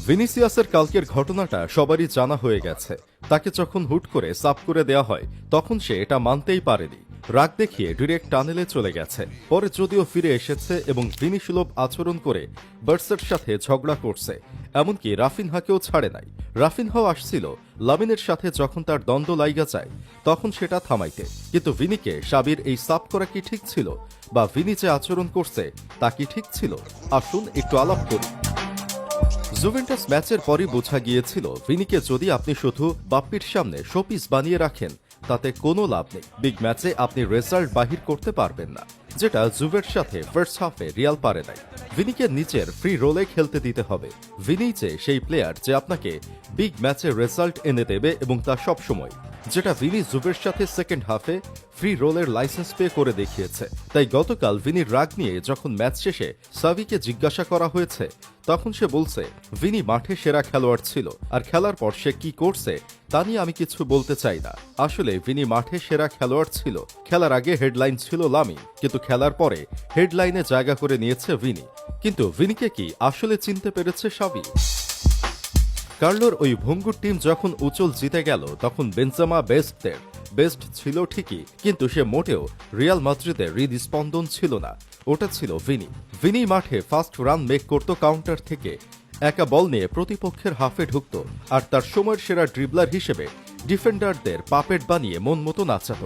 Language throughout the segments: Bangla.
ভিনিসিয়াসের কালকের ঘটনাটা সবারই জানা হয়ে গেছে। তাকে যখন হুট করে সাফ করে দেয়া হয় তখন সে এটা মানতেই পারেনি। রাগ দেখিয়ে ডিরেক্ট টানেলে চলে গেছে। পরে যদিও ফিরে এসেছে এবং ভিনিসুলভ আচরণ করে বার্সার সাথে ঝগড়া করছে, এমনকি রাফিনহাকেও ছাড়ে নাই। রাফিনহাও আসছিল লামিনের সাথে যখন তার দ্বন্দ্ব লাইগা যায় তখন সেটা থামাইতে। কিন্তু ভিনিকে সাবির এই সাফ করা কি ঠিক ছিল, বা ভিনি যে আচরণ করছে তা কি ঠিক ছিল? আসুন একটু আলাপ করি। জুভেন্টাস ম্যাচের পরই বোঝা গিয়েছিল ভিনিকে যদি আপনি শুধু বাপ্পির সামনে শোপিস বানিয়ে রাখেন তাতে কোনো লাভ নেই। বিগ ম্যাচে আপনি রেজাল্ট বাহির করতে পারবেন না, যেটা জুভের সাথে ফার্স্ট হাফে রিয়াল পারে নাই। ভিনিকে নিচের ফ্রি রোলে খেলতে দিতে হবে। ভিনি যে সেই প্লেয়ার যে আপনাকে বিগ ম্যাচে রেজাল্ট এনে দেবে এবং তা সবসময়, যেটা ভিনি জুভের সাথে সেকেন্ড হাফে ফ্রি রোলের লাইসেন্স পে করে দেখিয়েছে। তাই গতকাল ভিনির রাগ নিয়ে যখন ম্যাচ শেষে সাভিকে জিজ্ঞাসা করা হয়েছে তখন সে বলছে ভিনি মাঠে সেরা খেলোয়াড় ছিল, আর খেলার পর সে কি করছে তা নিয়ে আমি কিছু বলতে চাই না। আসলে ভিনি মাঠে সেরা খেলোয়াড় ছিল। খেলার আগে হেডলাইন ছিল লামিন, কিন্তু খেলার পরে হেডলাইনে জায়গা করে নিয়েছে ভিনি। কিন্তু ভিনিকে কি আসলে চিনতে পেরেছে সাবি? কার্লোর ওই ভঙ্গুর টিম যখন উচল জিতে গেল তখন বেনজেমা বেস্ট ছিল ঠিকই, কিন্তু সে মোটেও রিয়াল মাদ্রিদের হৃদস্পন্দন ছিল না। ওটা ছিল ভিনি মাঠে ফাস্ট রান মেক করত কাউন্টার থেকে, একা বল নিয়ে প্রতিপক্ষের হাফে ঢুকত, আর তার সময়ের সেরা ড্রিবলার হিসেবে ডিফেন্ডারদের পাপেট বানিয়ে মন মতো নাচাত।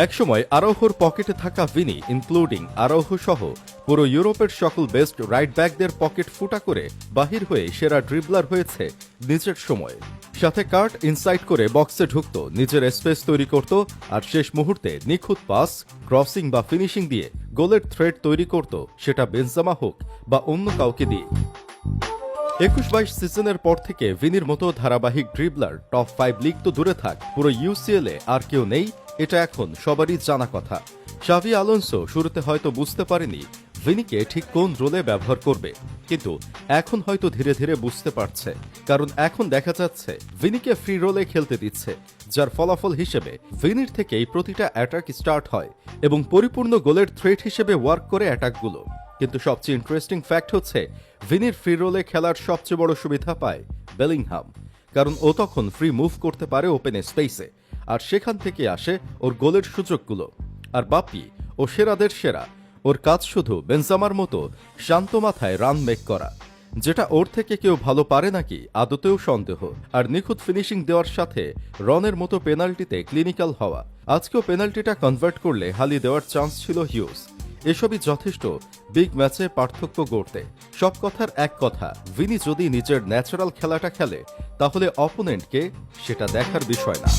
একসময় আরাউহোর পকেটে থাকা ভিনি, ইনক্লুডিং আরাউহো সহ পুরো ইউরোপের সকল বেস্ট রাইট ব্যাকদের পকেট ফুটা করে বাহির হয়ে সেরা ড্রিবলার হয়েছে নিজের সময়ে। সাথে কার্ট ইনসাইড করে বক্সে ঢুকত, নিজের স্পেস তৈরি করত, আর শেষ মুহূর্তে নিখুঁত পাস, ক্রসিং বা ফিনিশিং দিয়ে গোলের থ্রেড তৈরি করত, সেটা বেনজেমা হোক বা অন্য কাউকে দিয়ে। 21-22 সিজনের পর থেকে ভিনির মতো ধারাবাহিক ড্রিবলার টপ 5 লিগ তো দূরে থাক, পুরো ইউসিএল এ আর কেউ নেই, এটা এখন সবারই জানা কথা। শাভি আলোনসো শুরুতে হয়তো বুঝতে পারেনি ভিনিকে ঠিক কোন রোলে ব্যবহার করবে, কিন্তু এখন হয়তো ধীরে ধীরে বুঝতে পারছে, কারণ এখন দেখা যাচ্ছে ভিনিকে ফ্রি রোলে খেলতে দিচ্ছে, যার ফলাফল হিসেবে ভিনির থেকেই প্রতিটা অ্যাটাক স্টার্ট হয় এবং পরিপূর্ণ গোলের থ্রেট হিসেবে ওয়ার্ক করে অ্যাটাকগুলো। কিন্তু সবচেয়ে ইন্টারেস্টিং ফ্যাক্ট হচ্ছে ভিনির ফ্রি রোলে খেলার সবচেয়ে বড় সুবিধা পায় বেলিংহাম, কারণ ও তখন ফ্রি মুভ করতে পারে ওপেন স্পেসে, আর সেখান থেকে আসে ওর গোলের সুযোগগুলো। আর বাপ্পি ও সেরাদের সেরা, ওর কাজ শুধু বেনজেমার মতো শান্ত মাথায় রান মেক করা, যেটা ওর থেকে কেউ ভালো পারে নাকি আদতেও সন্দেহ। আর নিখুঁত ফিনিশিং দেওয়ার সাথে রনের মতো পেনাল্টিতে ক্লিনিক্যাল হওয়া। আজকেও পেনাল্টিটা কনভার্ট করলে হালি দেওয়ার চান্স ছিল হিউজ। এসবই যথেষ্ট বিগ ম্যাচে পার্থক্য গড়তে। সব কথার এক কথা, ভিনি যদি নিজের ন্যাচারাল খেলাটা খেলে তাহলে অপোনেন্টকে সেটা দেখার বিষয় না।